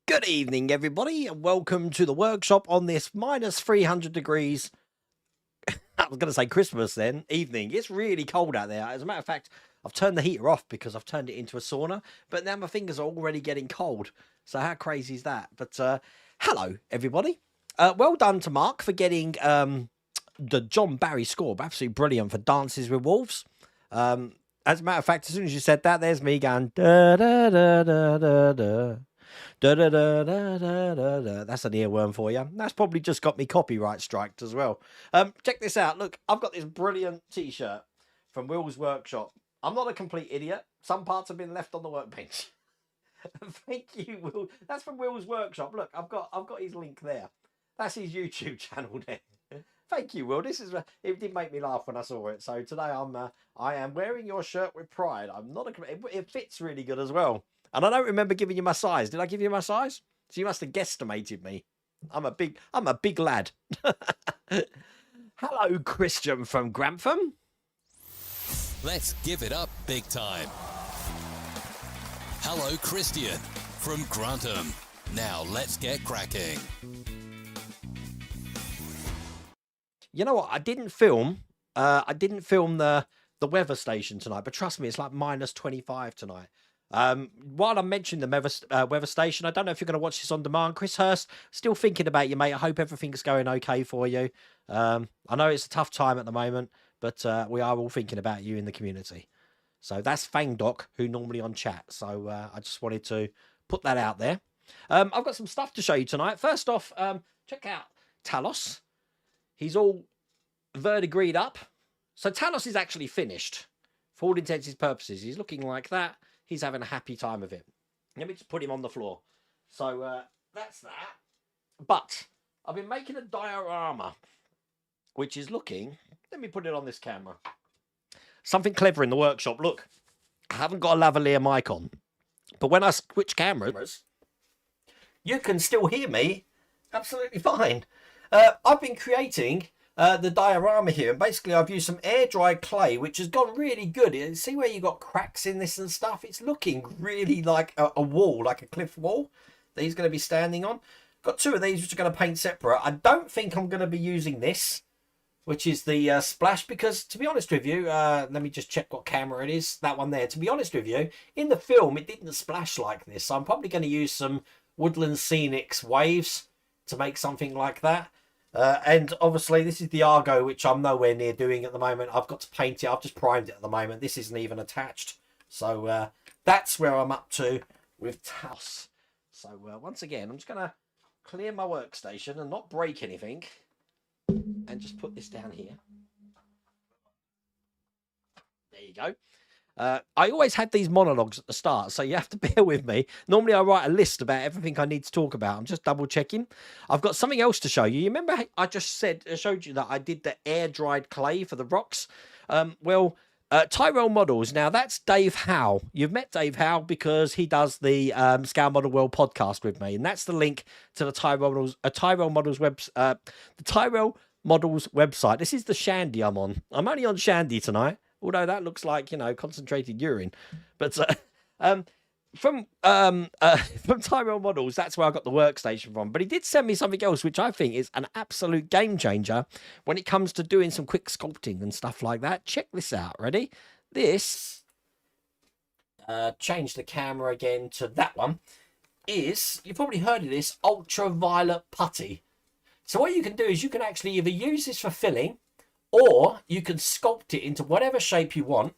Good evening, everybody, and welcome to the workshop on this minus 300 degrees. I was going to say Christmas then, evening. It's really cold out there. As a matter of fact, I've turned the heater off because I've turned it into a sauna, but now my fingers are already getting cold. So how crazy is that? But hello, everybody. Well done to Mark for getting the John Barry score. Absolutely brilliant for Dances with Wolves. As a matter of fact, as soon as you said that, there's me going da da da da da da. Da, da, da, da, da, da, da. That's an earworm for you. That's probably just got me copyright striked as well. Check this out. Look, I've got this brilliant t-shirt from Will's workshop. I'm not a complete idiot. Some parts have been left on the workbench. Thank you, Will. That's from Will's workshop. Look, I've got his link there. That's his YouTube channel there. Thank you, Will. It did make me laugh when I saw it. So today I am wearing your shirt with pride. It fits really good as well. And I don't remember giving you my size. Did I give you my size? So you must have guesstimated me. I'm a big lad. Hello, Christian from Grantham. Let's give it up big time. Hello, Christian from Grantham. Now let's get cracking. You know what? I didn't film the weather station tonight, but trust me, it's like minus 25 tonight. While I mentioned the weather station, I don't know if you're going to watch this on demand. Chris Hurst, still thinking about you, mate. I hope everything's going okay for you. I know it's a tough time at the moment, but we are all thinking about you in the community. So that's Fangdoc, who normally on chat. So I just wanted to put that out there. I've got some stuff to show you tonight. First off, check out Talos. He's all verdigreed up. So Talos is actually finished. For all intents and purposes, he's looking like that. He's having a happy time of it. Let me just put him on the floor. So that's that. But I've been making a diorama, which is looking... Let me put it on this camera. Something clever in the workshop. Look, I haven't got a lavalier mic on. But when I switch cameras, you can still hear me absolutely fine. I've been creating... the diorama here, and basically I've used some air-dried clay, which has gone really good. See where you got cracks in this and stuff? It's looking really like a wall, like a cliff wall that he's going to be standing on. Got two of these which are going to paint separate. I don't think I'm going to be using this, which is the splash, because to be honest with you, let me just check what camera it is. That one there. To be honest with you, in the film it didn't splash like this, so I'm probably going to use some Woodland Scenics waves to make something like that. And obviously this is the Argo, which I'm nowhere near doing at the moment. I've got to paint it. I've just primed it at the moment. This isn't even attached. So that's where I'm up to with Taos. So once again, I'm just going to clear my workstation and not break anything. And just put this down here. There you go. I always had these monologues at the start, so you have to bear with me. Normally I write a list about everything I need to talk about. I'm just double checking. I've got something else to show you. You remember I just showed you that I did the air-dried clay for the rocks? Tyrell Models. Now, that's Dave Howe. You've met Dave Howe because he does the Scale Model World podcast with me, and that's the link to the Tyrell Models website. This is the Shandy I'm on. I'm only on Shandy tonight. Although that looks like, concentrated urine. But from Tyrell Models, that's where I got the workstation from. But he did send me something else, which I think is an absolute game changer when it comes to doing some quick sculpting and stuff like that. Check this out. Ready? This, change the camera again to that one, is, you've probably heard of this, ultraviolet putty. So what you can do is you can actually either use this for filling, or you can sculpt it into whatever shape you want.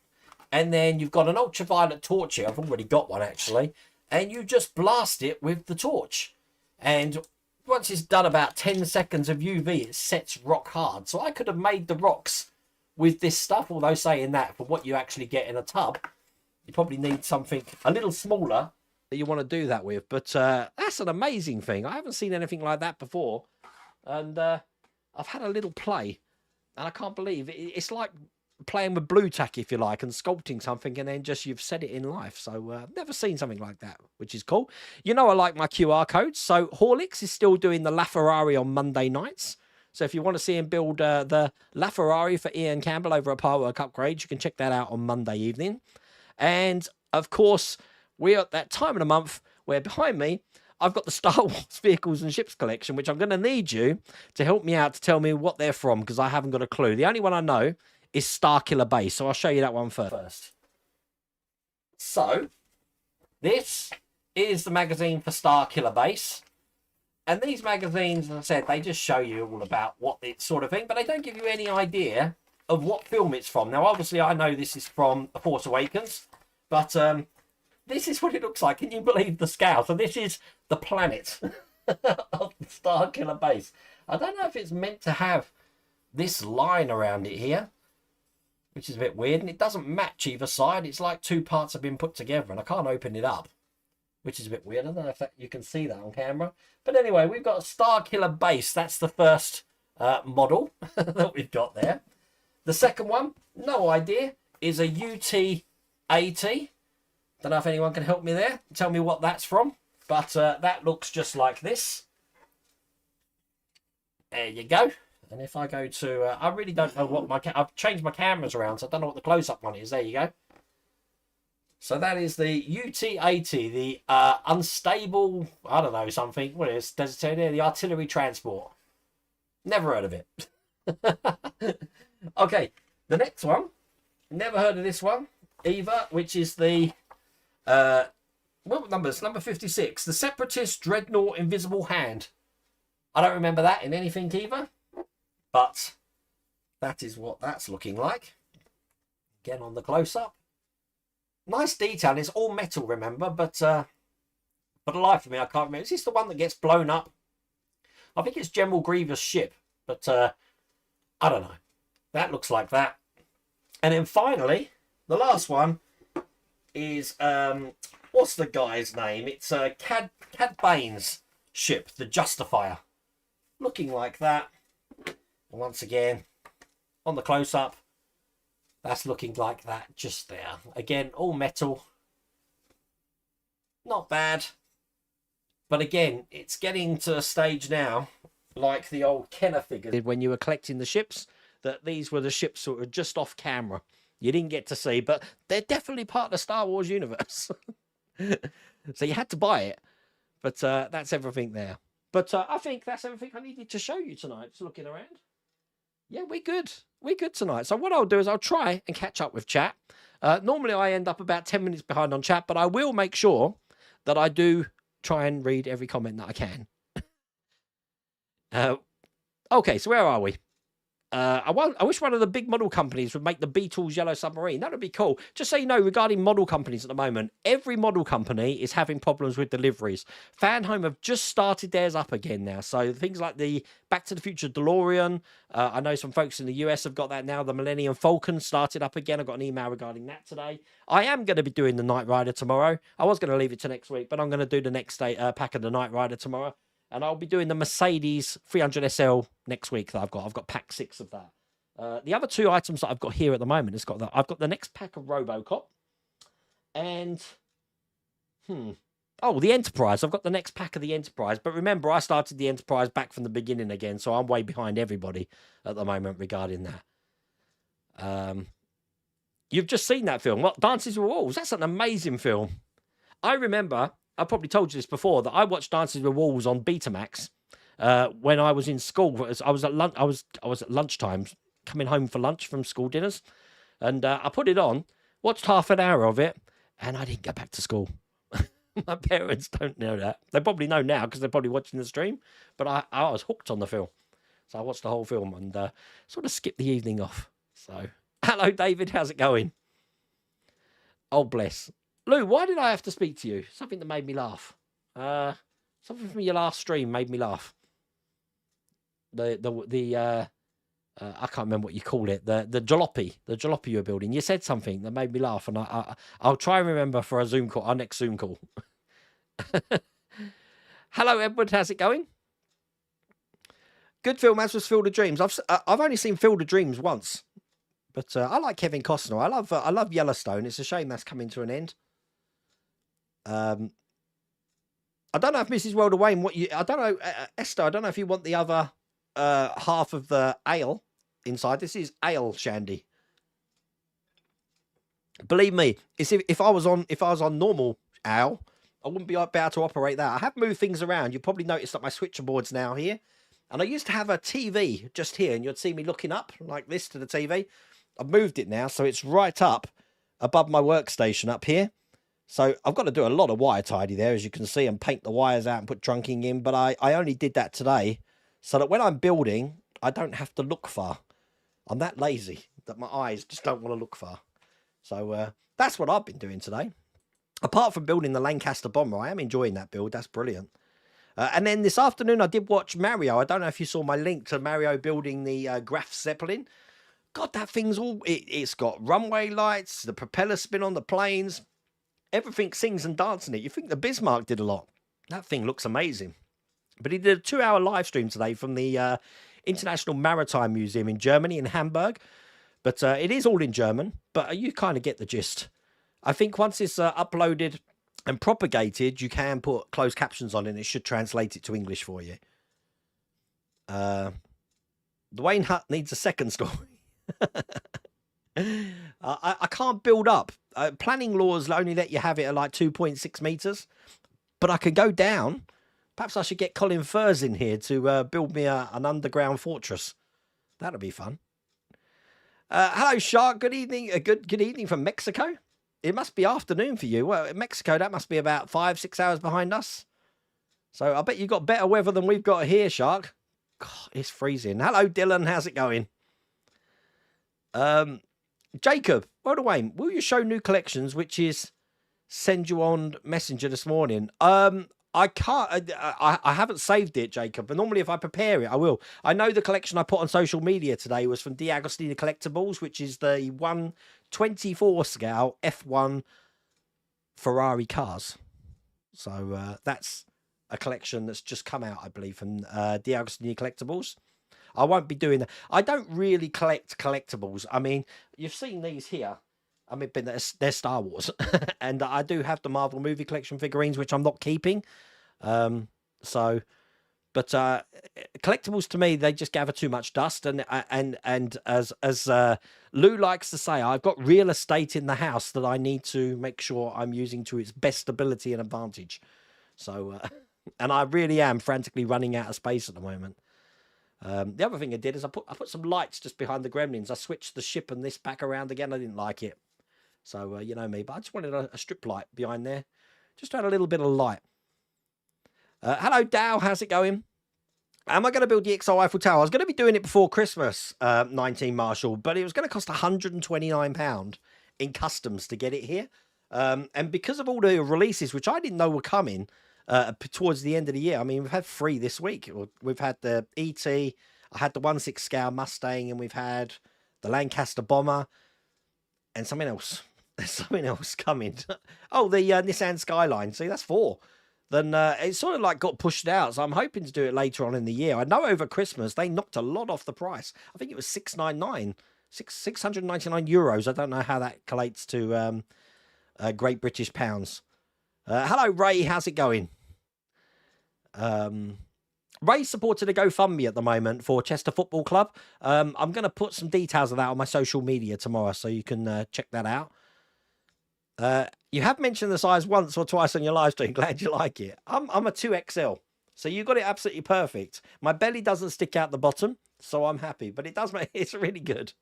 And then you've got an ultraviolet torch here. I've already got one, actually. And you just blast it with the torch. And once it's done about 10 seconds of UV, it sets rock hard. So I could have made the rocks with this stuff. Although saying that, for what you actually get in a tub, you probably need something a little smaller that you want to do that with. But that's an amazing thing. I haven't seen anything like that before. And I've had a little play. And I can't believe it. It's like playing with blue tack, if you like, and sculpting something, and then just you've set it in life. So I've never seen something like that, which is cool. You know I like my QR codes. So Horlicks is still doing the LaFerrari on Monday nights. So if you want to see him build the LaFerrari for Ian Campbell over at Partwork Upgrade, you can check that out on Monday evening. And, of course, we're at that time of the month where behind me I've got the Star Wars vehicles and ships collection, which I'm going to need you to help me out to tell me what they're from, because I haven't got a clue. The only one I know is Starkiller Base, so I'll show you that one first. So, this is the magazine for Starkiller Base. And these magazines, as I said, they just show you all about what it's sort of thing, but they don't give you any idea of what film it's from. Now, obviously, I know this is from The Force Awakens, but this is what it looks like. Can you believe the scale? So this is the planet of the Starkiller Base. I don't know if it's meant to have this line around it here, which is a bit weird, and it doesn't match either side. It's like two parts have been put together, and I can't open it up, which is a bit weird. I don't know if you can see that on camera. But anyway, we've got a Starkiller Base. That's the first model that we've got there. The second one, no idea, is a UT-80. Don't know if anyone can help me there. Tell me what that's from. But that looks just like this. There you go. And if I go to... I really don't know what my... I've changed my cameras around, so I don't know what the close-up one is. There you go. So that is the UT-80, the unstable, I don't know, something. What is it? Does it say there? The artillery transport. Never heard of it. Okay, the next one. Never heard of this one either, which is the, what numbers? Number 56. The Separatist Dreadnought Invisible Hand. I don't remember that in anything either, but that is what that's looking like. Again on the close-up. Nice detail. It's all metal, remember, but for the life of me, I can't remember. Is this the one that gets blown up? I think it's General Grievous' ship, but I don't know. That looks like that. And then finally, the last one is, what's the guy's name? It's Cad Bane's ship, the Justifier. Looking like that. And once again, on the close-up, that's looking like that just there. Again, all metal. Not bad. But again, it's getting to a stage now, like the old Kenner figures. When you were collecting the ships, that these were the ships sort of just off camera. You didn't get to see, but they're definitely part of the Star Wars universe. So you had to buy it. But that's everything there. But I think that's everything I needed to show you tonight. Just looking around. Yeah, we're good. We're good tonight. So what I'll do is I'll try and catch up with chat. Normally I end up about 10 minutes behind on chat, but I will make sure that I do try and read every comment that I can. Okay, so where are we? I wish one of the big model companies would make the Beatles Yellow Submarine. That would be cool. Just so you know, regarding model companies at the moment, every model company is having problems with deliveries. Fanhome have just started theirs up again now. So things like the Back to the Future DeLorean, I know some folks in the US have got that now. The Millennium Falcon started up again. I got an email regarding that today. I am going to be doing the Knight Rider tomorrow. I was going to leave it to next week, but I'm going to do the next day pack of the Knight Rider tomorrow. And I'll be doing the Mercedes 300 SL next week that I've got. I've got pack 6 of that. The other 2 items that I've got here at the moment, I've got the next pack of Robocop. And, oh, the Enterprise. I've got the next pack of the Enterprise. But remember, I started the Enterprise back from the beginning again. So I'm way behind everybody at the moment regarding that. You've just seen that film. What? Dances with Wolves. That's an amazing film. I remember... I probably told you this before, that I watched Dances with Wolves on Betamax when I was in school. I was at lunchtime, coming home for lunch from school dinners, and I put it on, watched half an hour of it, and I didn't go back to school. My parents don't know that. They probably know now because they're probably watching the stream, but I was hooked on the film. So I watched the whole film and sort of skipped the evening off. So, hello, David. How's it going? Oh, bless. Lou, why did I have to speak to you? Something that made me laugh. Something from your last stream made me laugh. I can't remember what you called it. The jalopy you were building. You said something that made me laugh, and I'll try and remember for a Zoom call, our next Zoom call. Hello, Edward. How's it going? Good film, as was Field of Dreams. I've only seen Field of Dreams once, but I like Kevin Costner. I love Yellowstone. It's a shame that's coming to an end. I don't know if Mrs. Welder Wayne, I don't know, Esther, I don't know if you want the other half of the ale inside. This is ale shandy. Believe me, it's if I was on normal ale, I wouldn't be able to operate that. I have moved things around. You probably noticed that my switcherboard's now here. And I used to have a TV just here, and you'd see me looking up like this to the TV. I've moved it now, so it's right up above my workstation up here. So I've got to do a lot of wire tidy there, as you can see, and paint the wires out and put trunking in. But I only did that today so that when I'm building, I don't have to look far. I'm that lazy that my eyes just don't want to look far. So that's what I've been doing today. Apart from building the Lancaster bomber, I am enjoying that build. That's brilliant. And then this afternoon, I did watch Mario. I don't know if you saw my link to Mario building the Graf Zeppelin. God, that thing's all... It's got runway lights, the propeller spin on the planes. Everything sings and dances in it. You think the Bismarck did a lot. That thing looks amazing. But he did a 2-hour live stream today from the International Maritime Museum in Germany, in Hamburg. But it is all in German, but you kind of get the gist. I think once it's uploaded and propagated, you can put closed captions on it and it should translate it to English for you. The Wayne Hut needs a second story. I can't build up. Planning laws only let you have it at like 2.6 meters, but I can go down. Perhaps I should get Colin Furze in here to build me an underground fortress. That'll be fun. Hello, Shark. Good evening. Good evening from Mexico. It must be afternoon for you. Well, in Mexico, that must be about 5-6 hours behind us. So I bet you've got better weather than we've got here, Shark. God, it's freezing. Hello, Dylan. How's it going? Jacob, by the way, will you show new collections, which is send you on Messenger this morning? I can't. I haven't saved it, Jacob. But normally, if I prepare it, I will. I know the collection I put on social media today was from D'Agostino Collectibles, which is the 1/24 scale F1 Ferrari cars. So that's a collection that's just come out, I believe, from D'Agostino Collectibles. I won't be doing that. I don't really collect collectibles. I mean, you've seen these here. I mean, they're Star Wars. And I do have the Marvel movie collection figurines, which I'm not keeping. But collectibles to me, they just gather too much dust. And as Lou likes to say, I've got real estate in the house that I need to make sure I'm using to its best ability and advantage. So, and I really am frantically running out of space at the moment. The other thing I did is I put some lights just behind the gremlins. I switched the ship and this back around again. I didn't like it. So, you know me, but I just wanted a strip light behind there. Just to add a little bit of light. Hello, Dow. How's it going? Am I going to build the XO Eiffel Tower? I was going to be doing it before Christmas, 19 Marshall, but it was going to cost £129 in customs to get it here. And because of all the releases, which I didn't know were coming towards the end of the year. I mean, we've had 3 this week. We've had the ET, I had the 1/6 scale Mustang, and we've had the Lancaster Bomber, and something else. There's something else coming. Oh, the Nissan Skyline. See, that's 4. Then it sort of like got pushed out. So I'm hoping to do it later on in the year. I know over Christmas they knocked a lot off the price. I think it was 699 euros. I don't know how that collates to Great British pounds. Hello, Ray. How's it going? Ray supported a GoFundMe at the moment for Chester Football Club. I'm going to put some details of that on my social media tomorrow, so you can check that out. You have mentioned the size once or twice on your live stream. Glad you like it. I'm a 2XL, so you got it absolutely perfect. My belly doesn't stick out the bottom, so I'm happy. But it does make it's really good.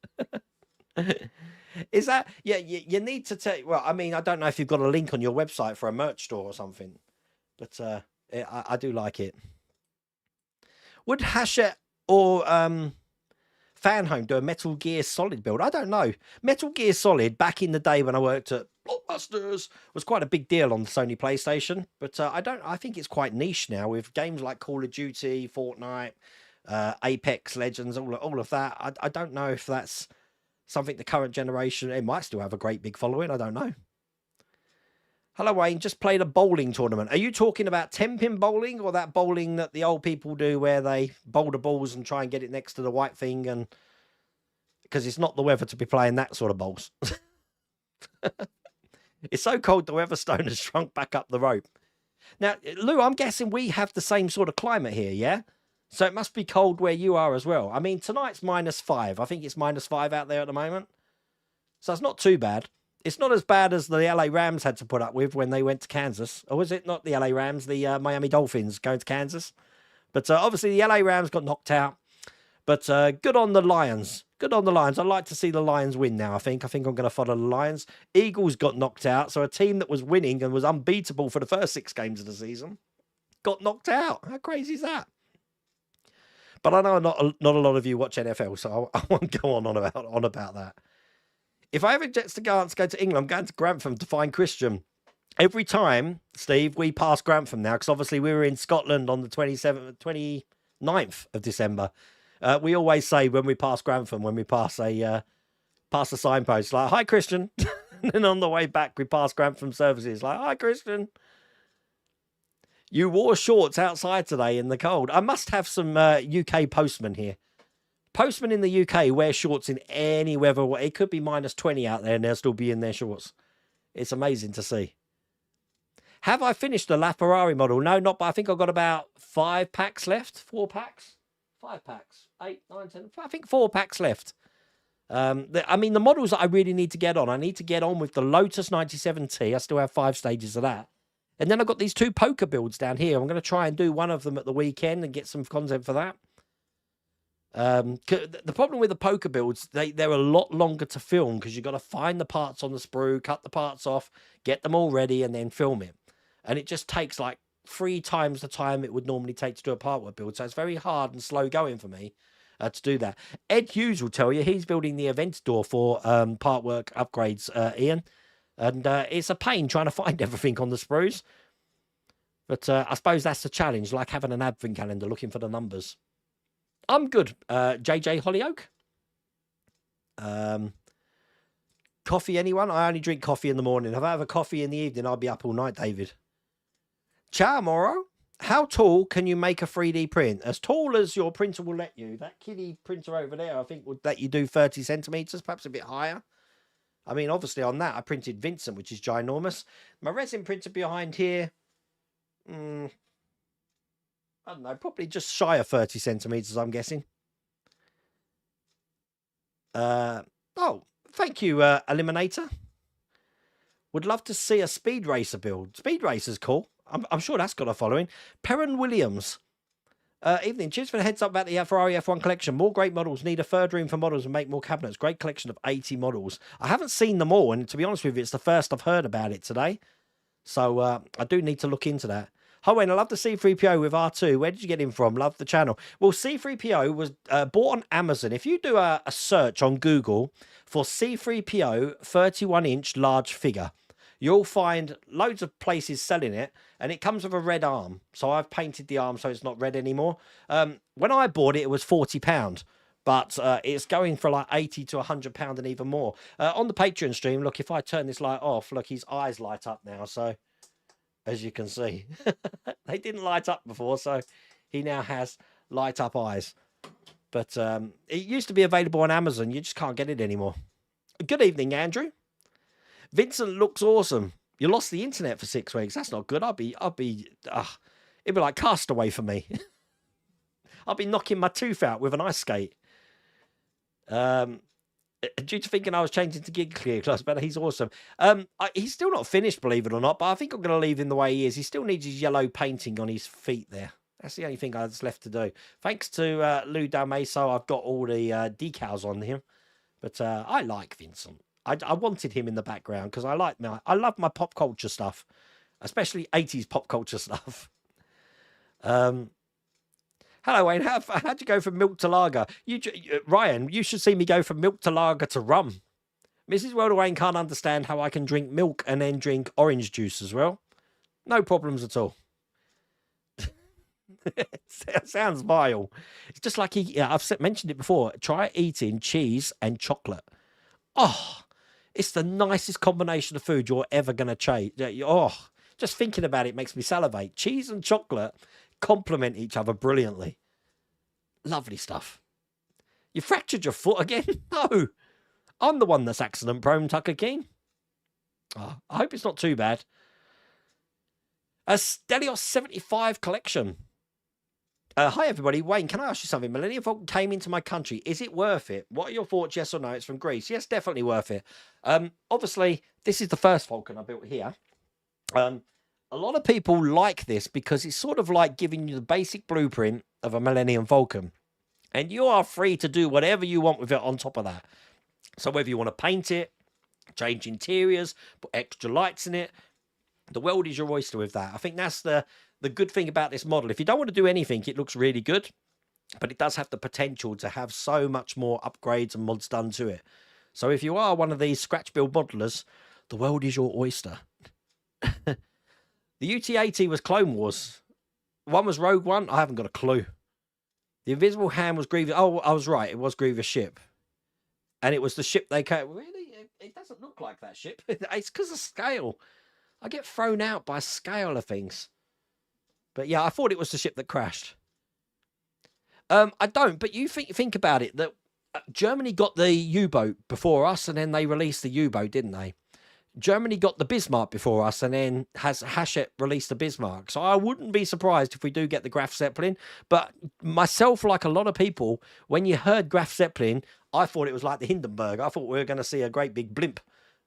Is that you need to take? Well, I mean, I don't know if you've got a link on your website for a merch store or something, but I do like it. Would Hachette or Fanhome do a Metal Gear Solid build? I don't know. Metal Gear Solid back in the day when I worked at Blockbusters was quite a big deal on the Sony PlayStation, but I think it's quite niche now with games like Call of Duty, Fortnite, Apex Legends, all of that. I don't know if that's something the current generation, it might still have a great big following. I don't know. Hello, Wayne. Just played a bowling tournament. Are you talking about 10-pin bowling or that bowling that the old people do where they bowl the balls and try and get it next to the white thing? And because it's not the weather to be playing that sort of bowls. It's so cold the Weatherstone has shrunk back up the rope. Now, Lou, I'm guessing we have the same sort of climate here, yeah? So it must be cold where you are as well. I mean, tonight's -5. I think it's -5 out there at the moment. So it's not too bad. It's not as bad as the LA Rams had to put up with when they went to Kansas. Or was it not the LA Rams, the Miami Dolphins going to Kansas? But obviously the LA Rams got knocked out. But good on the Lions. Good on the Lions. I'd like to see the Lions win now, I think. I think I'm going to follow the Lions. Eagles got knocked out. So a team that was winning and was unbeatable for the first 6 games of the season got knocked out. How crazy is that? But I know not a lot of you watch NFL, so I won't go on about that. If I ever get the chance to go to England, I'm going to Grantham to find Christian. Every time, Steve, we pass Grantham now, because obviously we were in Scotland on the 29th of December. We always say when we pass Grantham, when we pass a signpost, like, hi, Christian. And then on the way back, we pass Grantham services, like, hi, Christian. You wore shorts outside today in the cold. I must have some UK postmen here. Postmen in the UK wear shorts in any weather. It could be minus 20 out there and they'll still be in their shorts. It's amazing to see. Have I finished the LaFerrari model? No, not, but I think I've got about 5 packs left. 4 packs? 5 packs. 8, 9, 10. I think 4 packs left. I mean, the models that I really need to get on. I need to get on with the Lotus 97T. I still have 5 stages of that. And then I've got these 2 poker builds down here. I'm going to try and do one of them at the weekend and get some content for that. The problem with the poker builds, they're a lot longer to film because you've got to find the parts on the sprue, cut the parts off, get them all ready, and then film it. And it just takes like 3 times the time it would normally take to do a Partwork build. So it's very hard and slow going for me to do that. Ed Hughes will tell you he's building the event door for Partwork upgrades, Ian. And it's a pain trying to find everything on the sprues. But I suppose that's the challenge, like having an advent calendar looking for the numbers. I'm good, JJ Hollyoak. Coffee, anyone? I only drink coffee in the morning. If I have a coffee in the evening, I'll be up all night, David. Ciao, Moro. How tall can you make a 3D print? As tall as your printer will let you. That kiddie printer over there, I think, would let you do 30 centimetres, perhaps a bit higher. I mean, obviously on that, I printed Vincent, which is ginormous. My resin printer behind here, I don't know, probably just shy of 30 centimetres, I'm guessing. Oh, thank you, Eliminator. Would love to see a Speed Racer build. Speed Racer's cool. I'm sure that's got a following. Perrin Williams. Evening. Cheers for the heads up about the Ferrari F1 collection. More great models. Need a third room for models and make more cabinets. Great collection of 80 models. I haven't seen them all, and to be honest with you, it's the first I've heard about it today. So I do need to look into that. Hi, Wayne. I love the C3PO with R2. Where did you get him from? Love the channel. Well, C3PO was bought on Amazon. If you do a search on Google for C3PO 31-inch large figure, you'll find loads of places selling it, and it comes with a red arm. So I've painted the arm so it's not red anymore. When I bought it, it was £40, but it's going for like £80 to £100 and even more. On the Patreon stream, look, if I turn this light off, look, his eyes light up now. So as you can see, they didn't light up before, so he now has light up eyes. But it used to be available on Amazon. You just can't get it anymore. Good evening, Andrew. Vincent looks awesome. You lost the internet for 6 weeks. That's not good. it'd be like Castaway for me. I'll be knocking my tooth out with an ice skate. Due to thinking I was changing to gig clear class, but he's awesome. He's still not finished, believe it or not, but I think I'm going to leave him the way he is. He still needs his yellow painting on his feet there. That's the only thing that's left to do. Thanks to Lou Dalmeso, I've got all the decals on him. But I like Vincent. I wanted him in the background because I love my pop culture stuff, especially 80s pop culture stuff. Hello, Wayne. How'd you go from milk to lager? Ryan, you should see me go from milk to lager to rum. Mrs. World Wayne can't understand how I can drink milk and then drink orange juice as well. No problems at all. It sounds vile. It's just like I've mentioned it before. Try eating cheese and chocolate. Oh, it's the nicest combination of food you're ever going to try. Oh, just thinking about it makes me salivate. Cheese and chocolate complement each other brilliantly. Lovely stuff. You fractured your foot again? No. I'm the one that's accident prone, Tucker King. Oh, I hope it's not too bad. A Stelios 75 collection. Hi, everybody. Wayne, can I ask you something? Millennium Falcon came into my country. Is it worth it? What are your thoughts? Yes or no? It's from Greece. Yes, definitely worth it. Obviously, this is the first Falcon I built here. A lot of people like this because it's sort of like giving you the basic blueprint of a Millennium Falcon. And you are free to do whatever you want with it on top of that. So whether you want to paint it, change interiors, put extra lights in it, the world is your oyster with that. I think that's the good thing about this model. If you don't want to do anything, it looks really good, but it does have the potential to have so much more upgrades and mods done to it. So if you are one of these scratch build modelers, the world is your oyster. The UT-80 was Clone Wars. One was Rogue One. I haven't got a clue. The Invisible Hand was Grievous. Oh, I was right. It was Grievous ship. And it was the ship they came. Really? It doesn't look like that ship. It's because of scale. I get thrown out by scale of things. But yeah, I thought it was the ship that crashed. I don't, but you think about it, that Germany got the U-boat before us, and then they released the U-boat, didn't they? Germany got the Bismarck before us, and then has Hachette released the Bismarck. So I wouldn't be surprised if we do get the Graf Zeppelin. But myself, like a lot of people, when you heard Graf Zeppelin, I thought it was like the Hindenburg. I thought we were going to see a great big blimp.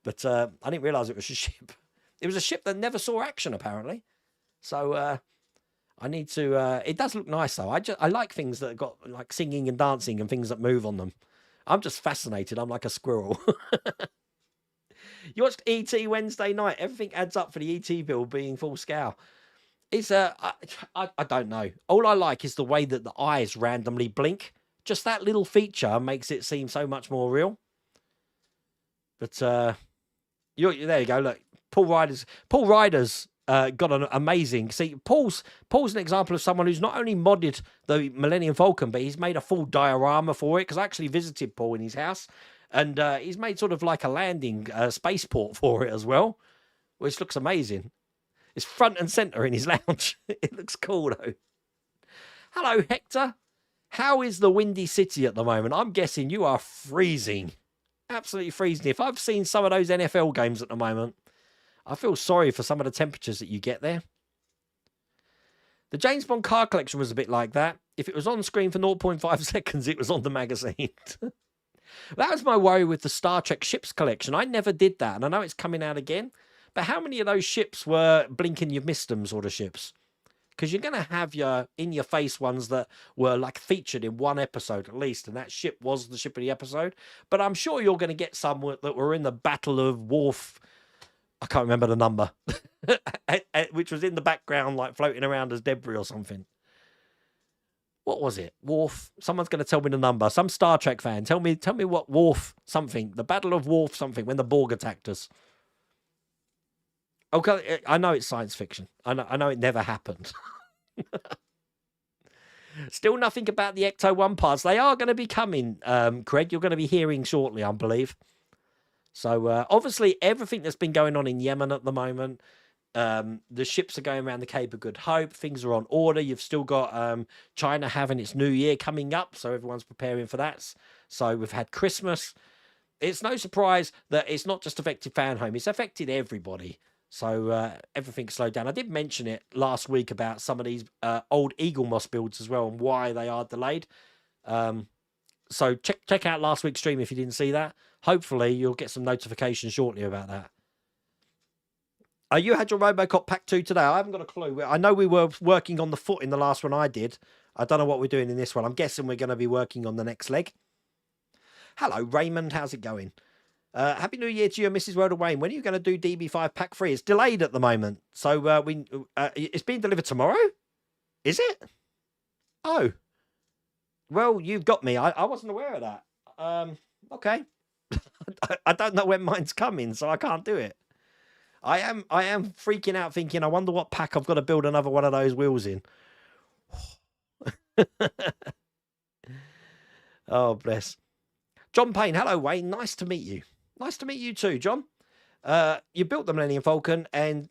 But I didn't realise it was a ship. It was a ship that never saw action, apparently. So I need to... it does look nice, though. I like things that have got like singing and dancing and things that move on them. I'm just fascinated. I'm like a squirrel. You watched ET Wednesday night. Everything adds up for the ET build being full scale. It's I don't know. All I like is the way that the eyes randomly blink. Just that little feature makes it seem so much more real. But there you go. Look, Paul Ryder's got an amazing. See, Paul's an example of someone who's not only modded the Millennium Falcon, but he's made a full diorama for it. Because I actually visited Paul in his house. And he's made sort of like a landing spaceport for it as well, which looks amazing. It's front and center in his lounge. It looks cool, though. Hello, Hector. How is the Windy City at the moment? I'm guessing you are freezing. Absolutely freezing. If I've seen some of those NFL games at the moment, I feel sorry for some of the temperatures that you get there. The James Bond car collection was a bit like that. If it was on screen for 0.5 seconds, it was on the magazine. That was my worry with the Star Trek ships collection. I never did that, and I know it's coming out again. But how many of those ships were blinking you've missed them sort of ships? Because you're going to have your in-your-face ones that were like featured in one episode at least, and that ship was the ship of the episode. But I'm sure you're going to get some that were in the Battle of Wharf. I can't remember the number, which was in the background, like floating around as debris or something. What was it? Wharf. Someone's going to tell me the number. Some Star Trek fan. Tell me what Wharf something. The Battle of Wharf something when the Borg attacked us. Okay, I know it's science fiction. I know it never happened. Still nothing about the Ecto-1 parts. They are going to be coming, Craig. You're going to be hearing shortly, I believe. So, obviously, everything that's been going on in Yemen at the moment, the ships are going around the Cape of Good Hope. Things are on order. You've still got China having its New Year coming up, so everyone's preparing for that. So we've had Christmas. It's no surprise that it's not just affected Fanhome. It's affected everybody. So everything's slowed down. I did mention it last week about some of these old Eagle Moss builds as well and why they are delayed. So check out last week's stream if you didn't see that. Hopefully you'll get some notifications shortly about that. You had your Robocop Pack 2 today. I haven't got a clue. I know we were working on the foot in the last one I did. I don't know what we're doing in this one. I'm guessing we're going to be working on the next leg. Hello, Raymond. How's it going? Happy New Year to you, Mrs. World of Wayne. When are you going to do DB5 Pack 3? It's delayed at the moment. So it's being delivered tomorrow? Is it? Oh. Well, you've got me. I wasn't aware of that. Okay. I don't know when mine's coming, so I can't do it. I am freaking out thinking, I wonder what pack I've got to build another one of those wheels in. Oh, bless. John Payne, hello, Wayne. Nice to meet you. Nice to meet you too, John. You built the Millennium Falcon and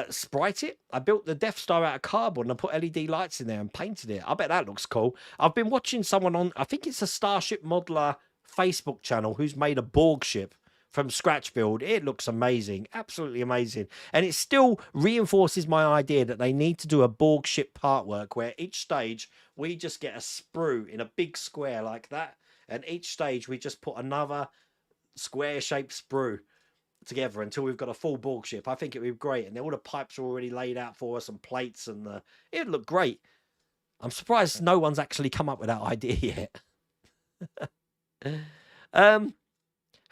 sprite it. I built the Death Star out of cardboard and I put LED lights in there and painted it. I bet that looks cool. I've been watching someone on, I think it's a Starship Modeler Facebook channel who's made a Borg ship from scratch build. It looks amazing, absolutely amazing. And it still reinforces my idea that they need to do a Borg ship Partwork where each stage we just get a sprue in a big square like that. And each stage we just put another square shaped sprue together until we've got a full Borg ship. I think it would be great. And all the pipes are already laid out for us and plates, and it would look great. I'm surprised no one's actually come up with that idea yet.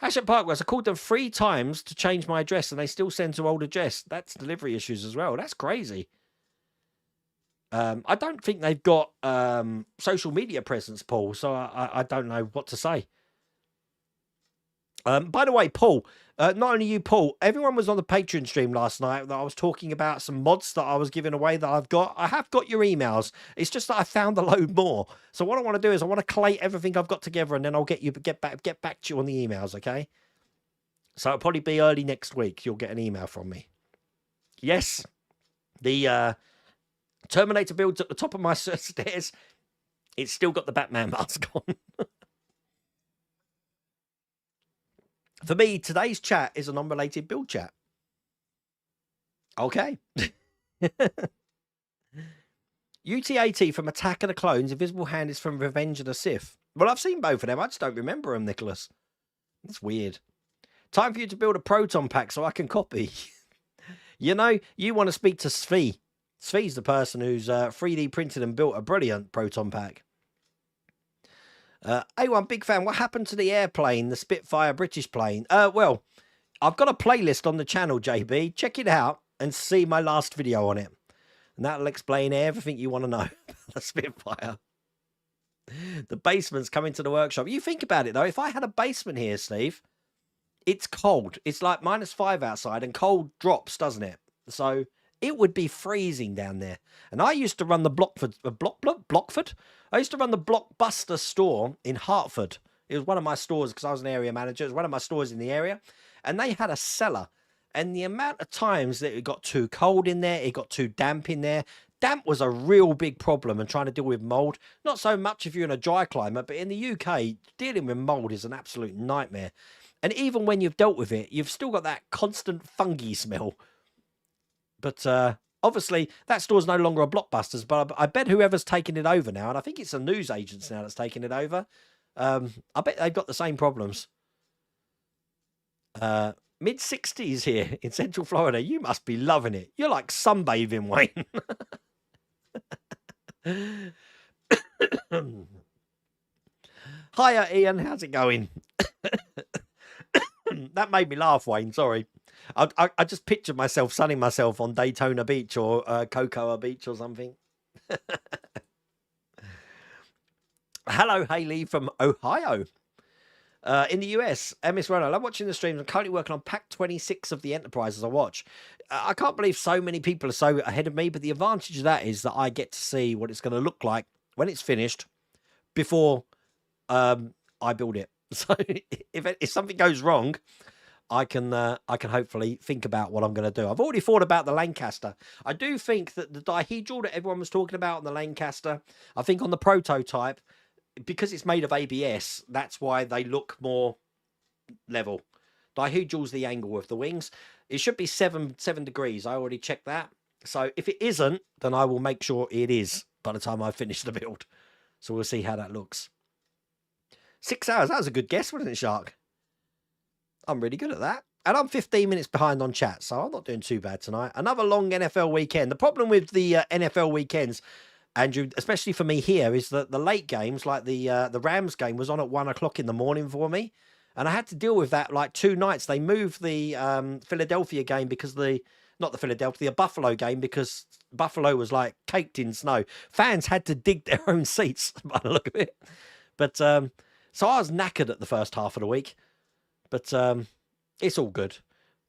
Hashtag Parkworks, I called them 3 times to change my address and they still send to old address. That's delivery issues as well. That's crazy. I don't think they've got social media presence, Paul, so I don't know what to say. By the way, Paul, not only you, Paul, everyone was on the Patreon stream last night that I was talking about some mods that I was giving away that I've got. I have got your emails. It's just that I found a load more. So what I want to do is I want to collate everything I've got together, and then I'll get back to you on the emails, okay? So it'll probably be early next week. You'll get an email from me. Yes, the Terminator build's at the top of my stairs. It's still got the Batman mask on. For me, today's chat is a non-related build chat. Okay. UT-80 from Attack of the Clones. Invisible Hand is from Revenge of the Sith. Well, I've seen both of them. I just don't remember them, Nicholas. That's weird. Time for you to build a proton pack so I can copy. You know, you want to speak to Svi. Svi's the person who's 3D printed and built a brilliant proton pack. A1, big fan. What happened to the airplane, the Spitfire British plane? Well, I've got a playlist on the channel, JB. Check it out and see my last video on it. And that'll explain everything you want to know about the Spitfire. The basement's coming to the workshop. You think about it, though. If I had a basement here, Steve, it's cold. It's like -5 outside and cold drops, doesn't it? So it would be freezing down there. And I used to run the Blockford? I used to run the Blockbuster store in Hertford. It was one of my stores because I was an area manager. It was one of my stores in the area. And they had a cellar. And the amount of times that it got too cold in there, it got too damp in there. Damp was a real big problem and trying to deal with mold. Not so much if you're in a dry climate, but in the UK, dealing with mold is an absolute nightmare. And even when you've dealt with it, you've still got that constant fungi smell. But obviously, that store's no longer a Blockbusters, but I bet whoever's taken it over now, and I think it's a news agents now that's taken it over, I bet they've got the same problems. Mid-60s here in Central Florida. You must be loving it. You're like sunbathing, Wayne. Hiya, Ian. How's it going? That made me laugh, Wayne. Sorry. I just pictured myself sunning myself on Daytona Beach or Cocoa Beach or something. Hello, Haley from Ohio. In the US, Miss Ronald, I'm watching the streams. I'm currently working on pack 26 of the Enterprise as I watch. I can't believe so many people are so ahead of me, but the advantage of that is that I get to see what it's going to look like when it's finished before I build it. So if something goes wrong, I can hopefully think about what I'm going to do. I've already thought about the Lancaster. I do think that the dihedral that everyone was talking about on the Lancaster, I think on the prototype, because it's made of ABS, that's why they look more level. Dihedral's the angle of the wings. It should be 7 degrees. I already checked that. So if it isn't, then I will make sure it is by the time I finish the build. So we'll see how that looks. 6 hours. That was a good guess, wasn't it, Shark? I'm really good at that. And I'm 15 minutes behind on chat, so I'm not doing too bad tonight. Another long NFL weekend. The problem with the NFL weekends, Andrew, especially for me here, is that the late games, like the Rams game, was on at 1 o'clock in the morning for me. And I had to deal with that like 2 nights. They moved the Philadelphia game because the Buffalo game because Buffalo was like caked in snow. Fans had to dig their own seats by the look of it. But so I was knackered at the first half of the week. But it's all good.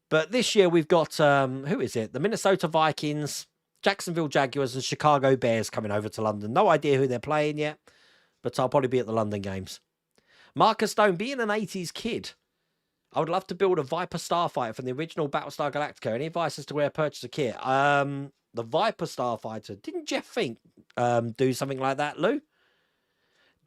But this year we've got, who is it? The Minnesota Vikings, Jacksonville Jaguars and Chicago Bears coming over to London. No idea who they're playing yet, but I'll probably be at the London games. Marcus Stone, being an 80s kid, I would love to build a Viper Starfighter from the original Battlestar Galactica. Any advice as to where to purchase a kit? The Viper Starfighter. Didn't Jeff Fink do something like that, Lou?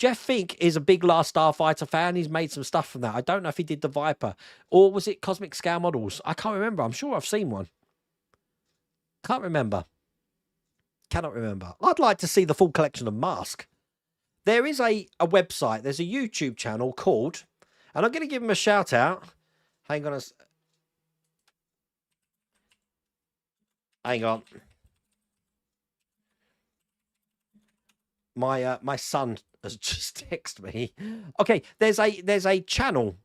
Jeff Fink is a big Last Starfighter fan. He's made some stuff from that. I don't know if he did the Viper. Or was it Cosmic Scale Models? I can't remember. I'm sure I've seen one. Can't remember. Cannot remember. I'd like to see the full collection of Mask. There is a website. There's a YouTube channel called... And I'm going to give him a shout out. Hang on. Hang on. My son has just texted me. Okay, there's a channel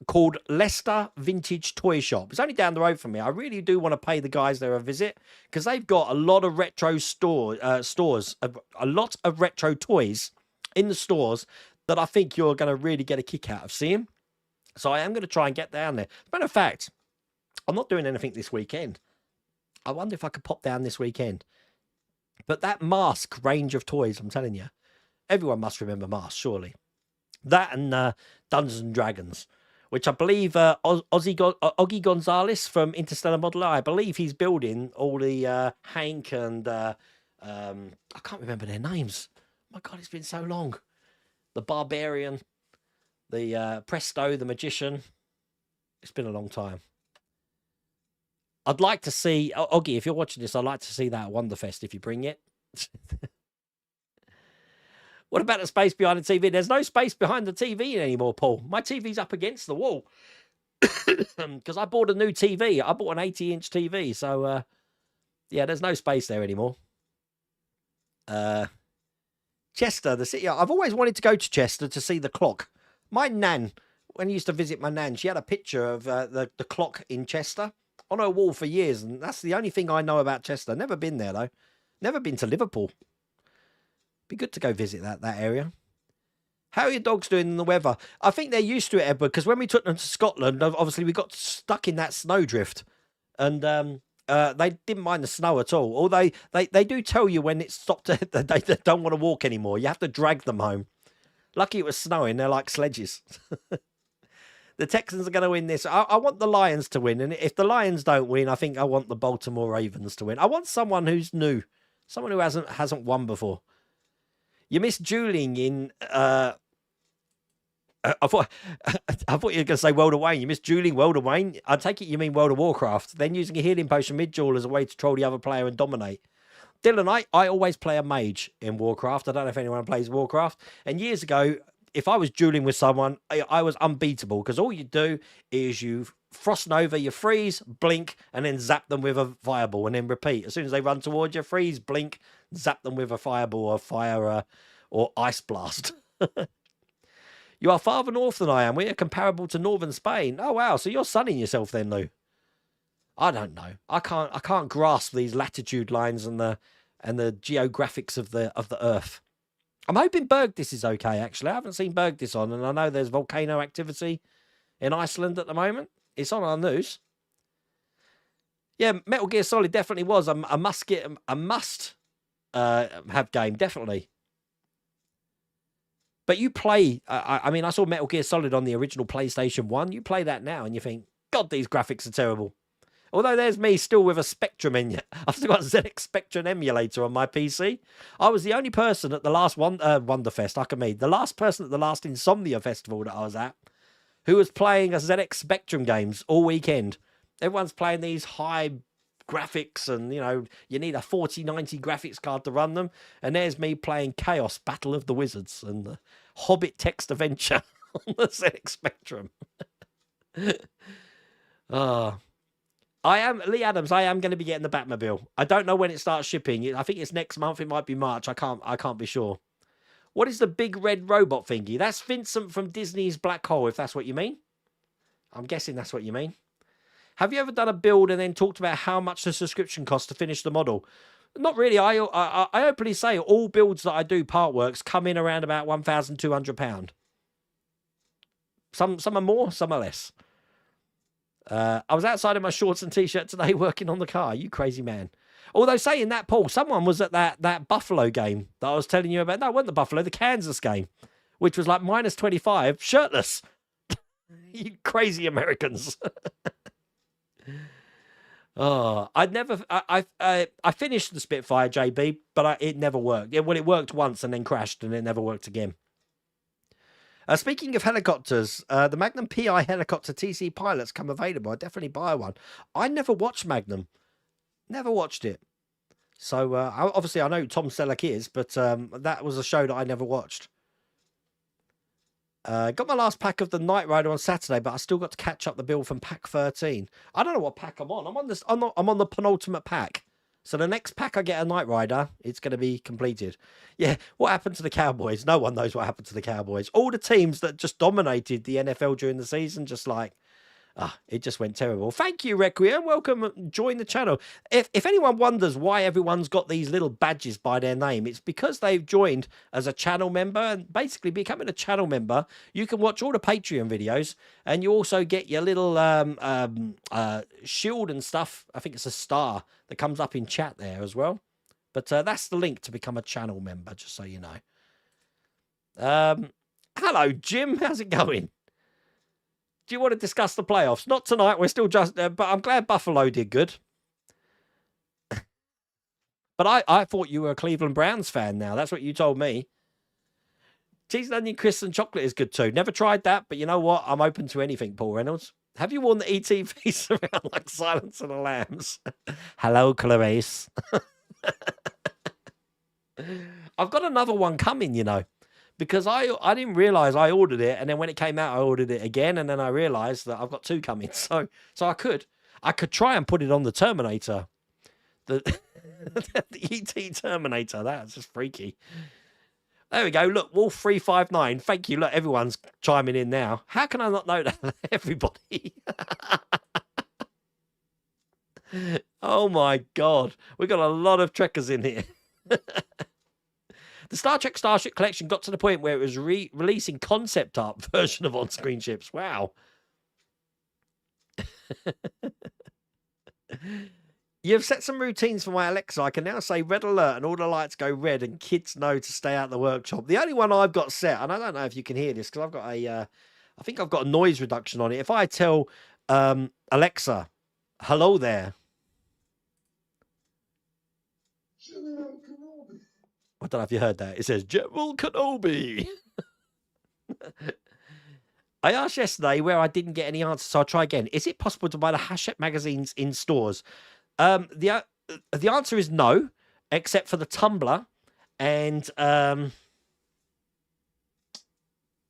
called Leicester Vintage Toy Shop. It's only down the road from me. I really do want to pay the guys there a visit because they've got a lot of retro stores, a lot of retro toys in the stores that I think you're going to really get a kick out of seeing. So I am going to try and get down there. As a matter of fact, I'm not doing anything this weekend. I wonder if I could pop down this weekend. But that Mask range of toys, I'm telling you, everyone must remember Mask, surely. That and Dungeons and Dragons, which I believe Oggy Gonzalez from Interstellar Modeler, I believe he's building all the Hank and I can't remember their names. My God, it's been so long. The Barbarian, the Presto, the Magician. It's been a long time. I'd like to see, Oggy, if you're watching this, I'd like to see that at Wonderfest if you bring it. What about the space behind the TV? There's no space behind the TV anymore, Paul. My TV's up against the wall. Because I bought a new TV. I bought an 80-inch TV. So, yeah, there's no space there anymore. Chester, the city. I've always wanted to go to Chester to see the clock. My nan, when I used to visit my nan, she had a picture of the clock in Chester on her wall for years. And that's the only thing I know about Chester. Never been there, though. Never been to Liverpool. Be good to go visit that area. How are your dogs doing in the weather? I think they're used to it, Edward, because when we took them to Scotland, obviously we got stuck in that snowdrift. And they didn't mind the snow at all. Although they do tell you when it's stopped, they don't want to walk anymore. You have to drag them home. Lucky it was snowing. They're like sledges. The Texans are going to win this. I want the Lions to win. And if the Lions don't win, I think I want the Baltimore Ravens to win. I want someone who's new. Someone who hasn't won before. You missed dueling in... I thought you were going to say World of Wayne. You missed dueling World of Wayne. I take it you mean World of Warcraft. Then using a healing potion mid-duel as a way to troll the other player and dominate. Dylan, I always play a mage in Warcraft. I don't know if anyone plays Warcraft. And years ago, if I was dueling with someone, I was unbeatable because all you do is you frost nova, you freeze, blink, and then zap them with a fireball and then repeat. As soon as they run towards you, freeze, blink, zap them with a fireball or fire or ice blast. You are farther north than I am. We are comparable to northern Spain. Oh, wow. So you're sunning yourself then, Lou. I don't know. I can't grasp these latitude lines and the geographics of the Earth. I'm hoping Bergdis is okay, actually. I haven't seen Bergdis on, and I know there's volcano activity in Iceland at the moment. It's on our news. Yeah, Metal Gear Solid definitely was a must have game, definitely. But you play, I mean, I saw Metal Gear Solid on the original PlayStation 1. You play that now and you think, God, these graphics are terrible. Although there's me still with a Spectrum I've still got a ZX Spectrum emulator on my PC. I was the only person at the last Wonderfest, the last person at the last Insomnia Festival that I was at, who was playing a ZX Spectrum games all weekend. Everyone's playing these high graphics and, you need a 4090 graphics card to run them. And there's me playing Chaos Battle of the Wizards and the Hobbit text adventure on the ZX Spectrum. Lee Adams, I am going to be getting the Batmobile. I don't know when it starts shipping. I think it's next month. It might be March. I can't be sure. What is the big red robot thingy? That's Vincent from Disney's Black Hole, if that's what you mean. I'm guessing that's what you mean. Have you ever done a build and then talked about how much the subscription costs to finish the model? Not really. I openly say all builds that I do, Partworks, come in around about £1,200. Some are more, some are less. I was outside in my shorts and t-shirt today working on the car. You crazy man. Although saying that, Paul, someone was at that Buffalo game that I was telling you about. No, it wasn't the Buffalo, the Kansas game, which was like minus 25, shirtless. You crazy Americans. Oh, I finished the Spitfire, JB, but it never worked. It worked once and then crashed and it never worked again. Speaking of helicopters, the Magnum PI helicopter TC Pilot's come available. I definitely buy one. I never watched Magnum. Never watched it. So obviously I know who Tom Selleck is, but that was a show that I never watched. Got my last pack of the Knight Rider on Saturday, but I still got to catch up the bill from pack 13. I don't know what pack I'm on. I'm on this. I'm on the penultimate pack. So the next pack I get a Knight Rider, it's going to be completed. Yeah, what happened to the Cowboys? No one knows what happened to the Cowboys. All the teams that just dominated the NFL during the season, just like, it just went terrible. Thank you, Requiem. Welcome. Join the channel. If anyone wonders why everyone's got these little badges by their name, it's because they've joined as a channel member. And basically, becoming a channel member, you can watch all the Patreon videos, and you also get your little shield and stuff. I think it's a star that comes up in chat there as well. But that's the link to become a channel member, just so you know. Hello, Jim. How's it going? Do you want to discuss the playoffs? Not tonight. We're still just... but I'm glad Buffalo did good. But I thought you were a Cleveland Browns fan now. That's what you told me. Cheese and onion crisps and chocolate is good too. Never tried that, but you know what? I'm open to anything, Paul Reynolds. Have you worn the ET face around like Silence of the Lambs? Hello, Clarice. I've got another one coming, you know. Because I didn't realise I ordered it, and then when it came out, I ordered it again, and then I realised that I've got two coming. So I could try and put it on the Terminator, the ET Terminator. That's just freaky. There we go. Look, Wolf359. Thank you. Look, everyone's chiming in now. How can I not know that? Everybody. Oh my God, we got a lot of trekkers in here. The Star Trek Starship Collection got to the point where it was releasing concept art version of on-screen ships. Wow. You've set some routines for my Alexa. I can now say red alert and all the lights go red and kids know to stay out of the workshop. The only one I've got set, and I don't know if you can hear this because I've got I think I've got a noise reduction on it. If I tell Alexa, hello there. I don't know if you heard that. It says, General Kenobi. I asked yesterday where I didn't get any answers, so I'll try again. Is it possible to buy the Hachette magazines in stores? The answer is no, except for the Tumblr and the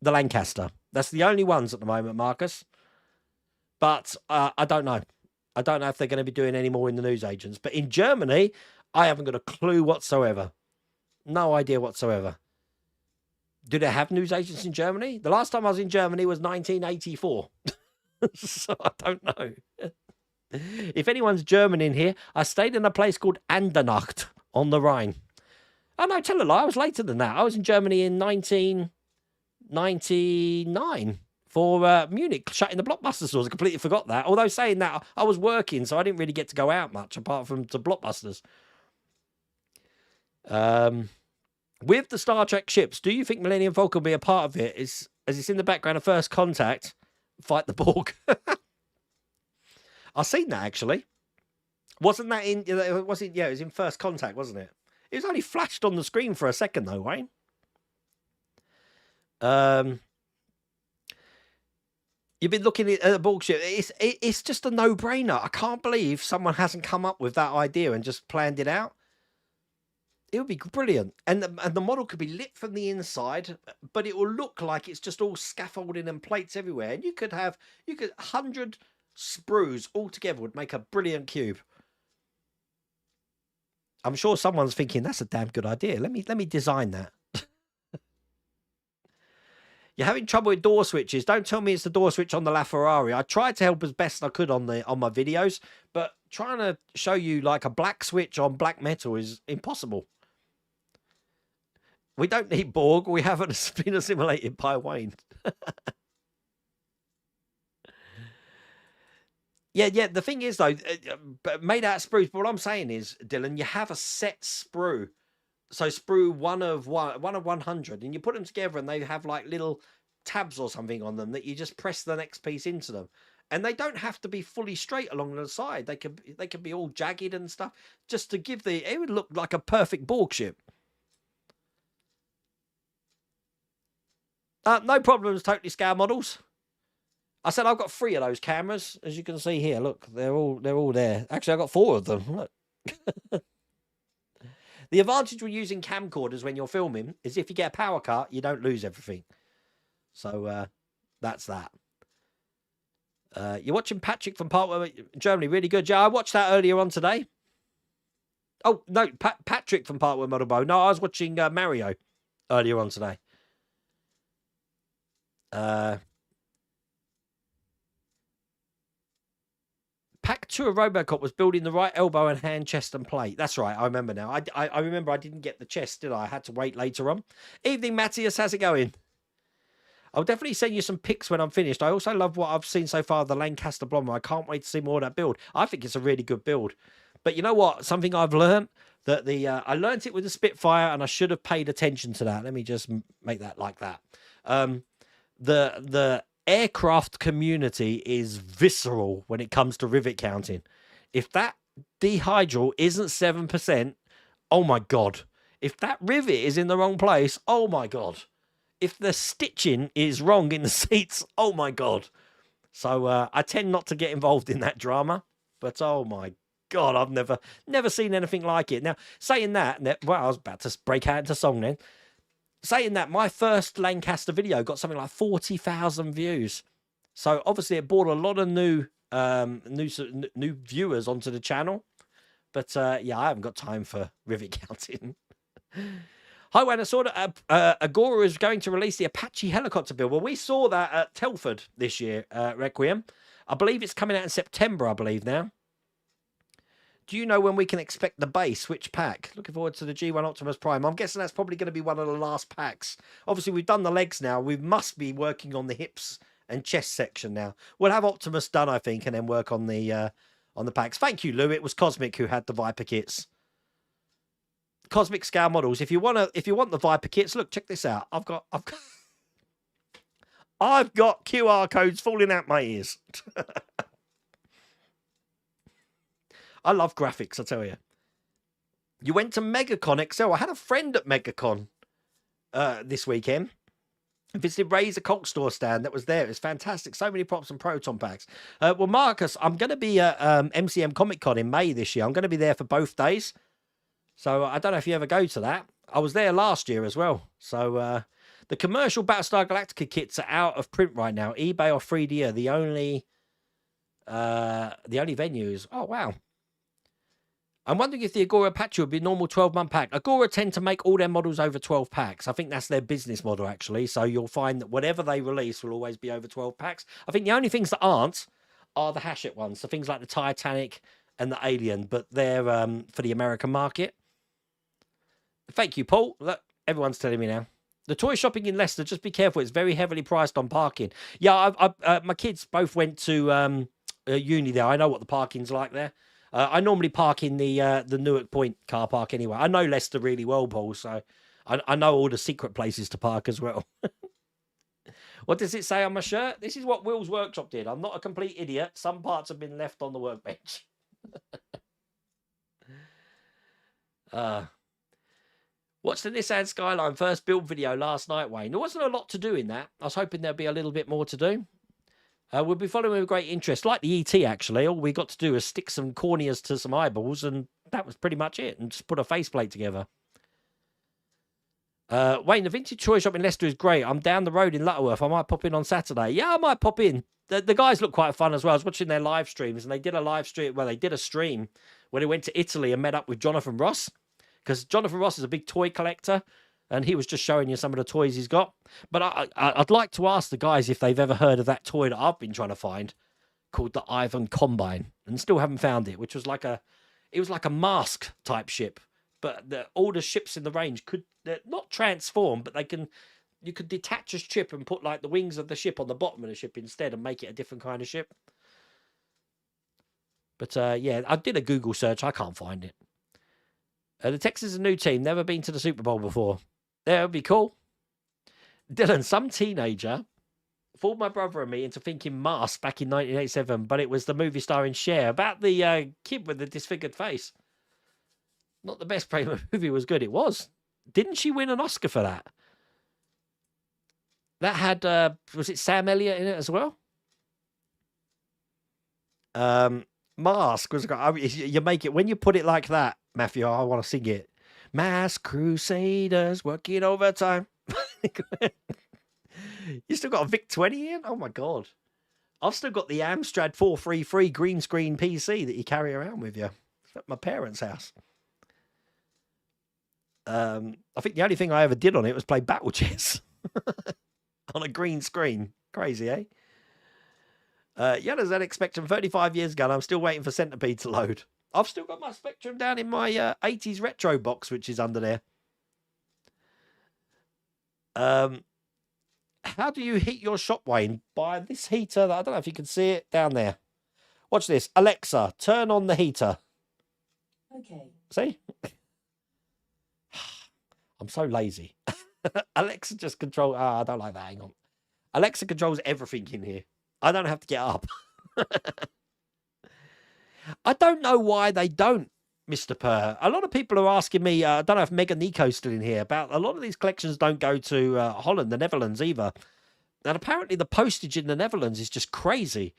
Lancaster. That's the only ones at the moment, Marcus. But I don't know. I don't know if they're going to be doing any more in the newsagents. But in Germany, I haven't got a clue whatsoever. No idea whatsoever. Do they have newsagents in Germany? The last time I was in Germany was 1984. So I don't know. If anyone's German in here, I stayed in a place called Andernach on the Rhine. Oh, no, tell a lie. I was later than that. I was in Germany in 1999 for Munich, shutting the Blockbuster stores. I completely forgot that. Although saying that, I was working, so I didn't really get to go out much apart from to Blockbusters. With the Star Trek ships, do you think Millennium Falcon will be a part of it? As it's in the background of First Contact, fight the Borg. I've seen that actually. Wasn't that in? Was it? Yeah, it was in First Contact, wasn't it? It was only flashed on the screen for a second, though, Wayne. You've been looking at the Borg ship. It's just a no-brainer. I can't believe someone hasn't come up with that idea and just planned it out. It would be brilliant. And the model could be lit from the inside, but it will look like it's just all scaffolding and plates everywhere. And you could 100 sprues all together would make a brilliant cube. I'm sure someone's thinking that's a damn good idea. Let me design that. You're having trouble with door switches. Don't tell me it's the door switch on the LaFerrari. I tried to help as best I could on my videos, but trying to show you like a black switch on black metal is impossible. We don't need Borg. We haven't been assimilated by Wayne. Yeah. The thing is, though, made out of sprues. But what I'm saying is, Dylan, you have a set sprue. So sprue one of 100, and you put them together, and they have like little tabs or something on them that you just press the next piece into them. And they don't have to be fully straight along the side. They can be all jagged and stuff, just to give it would look like a perfect Borg ship. No problems, totally scale models. I said I've got 3 of those cameras, as you can see here. Look, they're all there. Actually, I've got 4 of them. Look. The advantage with using camcorders when you're filming is if you get a power cut, you don't lose everything. So that's that. You're watching Patrick from Partwork, Germany. Really good. Yeah, I watched that earlier on today. Oh, no, Patrick from Partwork Model Bow. No, I was watching Mario earlier on today. Pack 2 of Robocop was building the right elbow and hand, chest and plate. That's right, I remember now. I remember I didn't get the chest, did I? I had to wait later on. Evening, Matthias. How's it going? I'll definitely send you some pics when I'm finished. I also love what I've seen so far of the Lancaster Blomber. I can't wait to see more of that build. I think it's a really good build. But you know what? Something I've learned, that I learned it with the Spitfire, and I should have paid attention to that. Let me just make that like that. The aircraft community is visceral when it comes to rivet counting. If that dehydral isn't 7%, oh my God. If that rivet is in the wrong place, oh my God. If the stitching is wrong in the seats, oh my God. So I tend not to get involved in that drama, but oh my God, I've never seen anything like it. Now, saying that, well, I was about to break out into song then. Saying that, my first Lancaster video got something like 40,000 views. So obviously it brought a lot of new viewers onto the channel. But yeah, I haven't got time for rivet counting. Hi, when I saw that Agora is going to release the Apache helicopter build. Well, we saw that at Telford this year, Requiem. I believe it's coming out in September, I believe now. Do you know when we can expect the base? Which pack? Looking forward to the G1 Optimus Prime. I'm guessing that's probably going to be one of the last packs. Obviously, we've done the legs now. We must be working on the hips and chest section now. We'll have Optimus done, I think, and then work on the packs. Thank you, Lou. It was Cosmic who had the Viper kits. Cosmic scale models. If you want the Viper kits, look, check this out. I've got QR codes falling out my ears. I love graphics, I tell you. You went to MegaCon XL. I had a friend at MegaCon this weekend. I visited Ray's Occult store stand that was there. It's fantastic. So many props and proton packs. Well, Marcus, I'm going to be at MCM Comic Con in May this year. I'm going to be there for both days. So I don't know if you ever go to that. I was there last year as well. So the commercial Battlestar Galactica kits are out of print right now. eBay or 3D are the only venues. Oh, wow. I'm wondering if the Agora Apache would be a normal 12-month pack. Agora tend to make all their models over 12 packs. I think that's their business model, actually. So you'll find that whatever they release will always be over 12 packs. I think the only things that aren't are the Hachette ones. So things like the Titanic and the Alien, but they're for the American market. Thank you, Paul. Look, everyone's telling me now. The toy shopping in Leicester, just be careful. It's very heavily priced on parking. Yeah, my kids both went to uni there. I know what the parking's like there. I normally park in the Newark Point car park anyway. I know Leicester really well, Paul, so I know all the secret places to park as well. What does it say on my shirt? This is what Will's Workshop did. I'm not a complete idiot. Some parts have been left on the workbench. Watched the Nissan Skyline first build video last night, Wayne. There wasn't a lot to do in that. I was hoping there'd be a little bit more to do. We'll be following with great interest, like the ET, actually. All we got to do is stick some corneas to some eyeballs, and that was pretty much it, and just put a faceplate together. Wayne, the vintage toy shop in Leicester is great. I'm down the road in Lutterworth. I might pop in on Saturday. Yeah, I might pop in. The guys look quite fun as well. I was watching their live streams, and they did a stream where they went to Italy and met up with Jonathan Ross, because Jonathan Ross is a big toy collector, and he was just showing you some of the toys he's got. But I'd like to ask the guys if they've ever heard of that toy that I've been trying to find called the Ivan Combine, and still haven't found it, which was like a mask type ship. But all the ships in the range could not transform, but you could detach a ship and put like the wings of the ship on the bottom of the ship instead and make it a different kind of ship. But yeah, I did a Google search. I can't find it. The Texans is a new team. Never been to the Super Bowl before. That would be cool. Dylan, some teenager fooled my brother and me into thinking Mask back in 1987, but it was the movie starring Cher, about the kid with the disfigured face. Not the best movie was good. It was. Didn't she win an Oscar for that? That had was it Sam Elliott in it as well? Mask was. You make it when you put it like that, Matthew. I want to sing it. Mask Crusaders working overtime. You still got a Vic 20 in? Oh my god! I've still got the Amstrad 433 green screen PC that you carry around with you. It's at my parents' house. I think the only thing I ever did on it was play battle chess on a green screen. Crazy, eh? ZX Spectrum 35 years ago, and I'm still waiting for Centipede to load. I've still got my Spectrum down in my 80s retro box, which is under there. How do you heat your shop, Wayne? By this heater. I don't know if you can see it down there. Watch this. Alexa, turn on the heater. Okay. See? I'm so lazy. Alexa just controls... I don't like that. Hang on. Alexa controls everything in here. I don't have to get up. I don't know why they don't, Mr. Purr. A lot of people are asking me, I don't know if Mega Nico's still in here, about a lot of these collections don't go to Holland, the Netherlands either. And apparently the postage in the Netherlands is just crazy.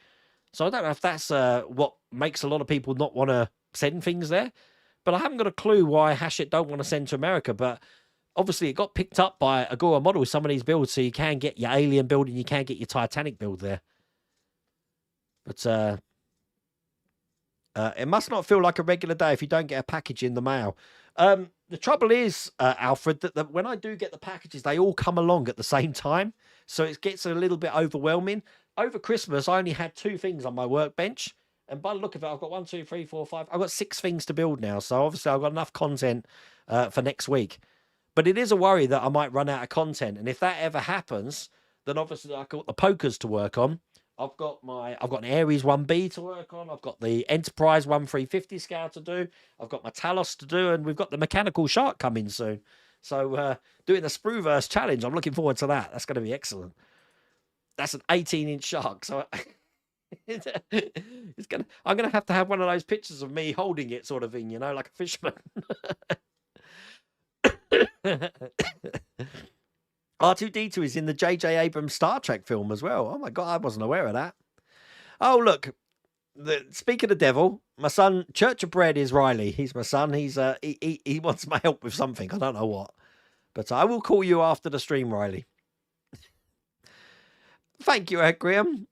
So I don't know if that's what makes a lot of people not want to send things there. But I haven't got a clue why Hachette don't want to send to America. But obviously it got picked up by Agora Model with some of these builds, so you can get your Alien build and you can get your Titanic build there. But it must not feel like a regular day if you don't get a package in the mail. The trouble is, Alfred, that when I do get the packages, they all come along at the same time. So it gets a little bit overwhelming. Over Christmas, I only had 2 things on my workbench. And by the look of it, I've got 1, 2, 3, 4, 5. I've got 6 things to build now. So obviously I've got enough content for next week. But it is a worry that I might run out of content. And if that ever happens, then obviously I've got the pokers to work on. I've got an Ares 1B to work on. I've got the Enterprise 1350 scale to do. I've got my Talos to do, and we've got the Mechanical Shark coming soon. So doing the Sprueverse challenge, I'm looking forward to that. That's going to be excellent. That's an 18-inch shark. So I'm gonna have to have one of those pictures of me holding it, sort of thing, you know, like a fisherman. R2-D2 is in the J.J. Abrams Star Trek film as well. Oh my god, I wasn't aware of that. Oh look, speaking of devil, my son, Church of Bread, is Riley. He's my son. He's he wants my help with something. I don't know what, but I will call you after the stream, Riley. Thank you, Ed Graham.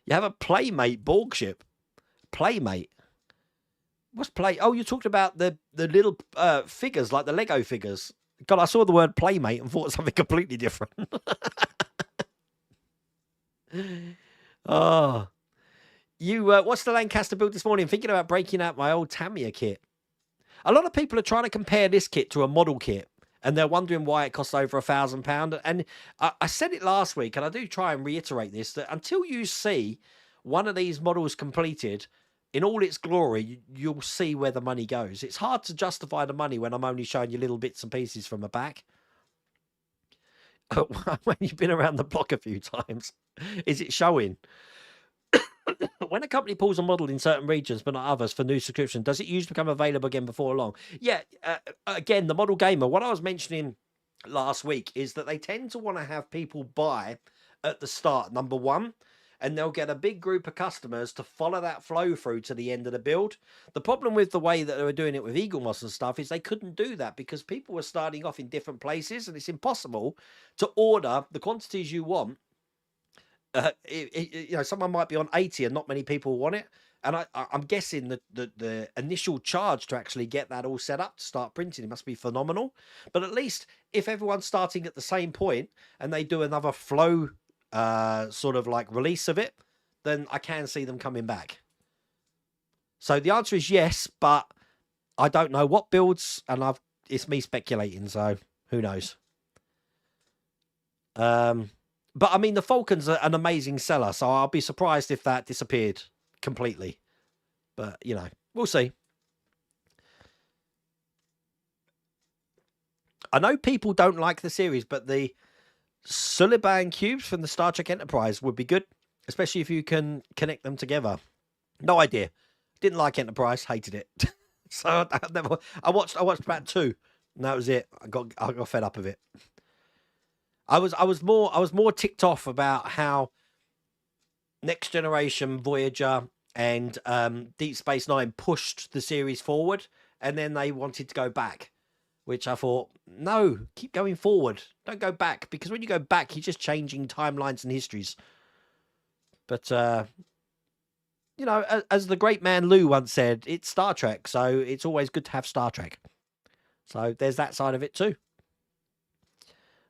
You have a Playmate Borg ship. Playmate. What's play? Oh, you talked about the little figures, like the Lego figures. God, I saw the word Playmate and thought something completely different. Oh, you watched the Lancaster build this morning, thinking about breaking out my old Tamiya kit. A lot of people are trying to compare this kit to a model kit, and they're wondering why it costs over £1,000. And I said it last week, and I do try and reiterate this, that until you see one of these models completed in all its glory, you'll see where the money goes. It's hard to justify the money when I'm only showing you little bits and pieces from the back. When you've been around the block a few times, is it showing? When a company pulls a model in certain regions but not others for new subscription, does it usually become available again before long? Yeah, again, the Model Gamer, what I was mentioning last week is that they tend to want to have people buy at the start, number one, and they'll get a big group of customers to follow that flow through to the end of the build. The problem with the way that they were doing it with Eagle Moss and stuff is they couldn't do that because people were starting off in different places, and it's impossible to order the quantities you want. You know, someone might be on 80 and not many people want it. And I'm guessing that the initial charge to actually get that all set up to start printing, it must be phenomenal. But at least if everyone's starting at the same point and they do another flow sort of like release of it, then I can see them coming back. So the answer is yes, but I don't know what builds, and it's me speculating, so who knows. But I mean, the Falcon's an amazing seller, so I'll be surprised if that disappeared completely. But, you know, we'll see. I know people don't like the series, but the Suliban cubes from the Star Trek Enterprise would be good, especially if you can connect them together. No idea. Didn't like Enterprise, hated it. So I watched about 2. And that was it. I got fed up of it. I was more ticked off about how Next Generation, Voyager, and Deep Space Nine pushed the series forward, and then they wanted to go back, which I thought, no, keep going forward. Don't go back, because when you go back, you're just changing timelines and histories. But, you know, as the great man Lou once said, it's Star Trek, so it's always good to have Star Trek. So there's that side of it too.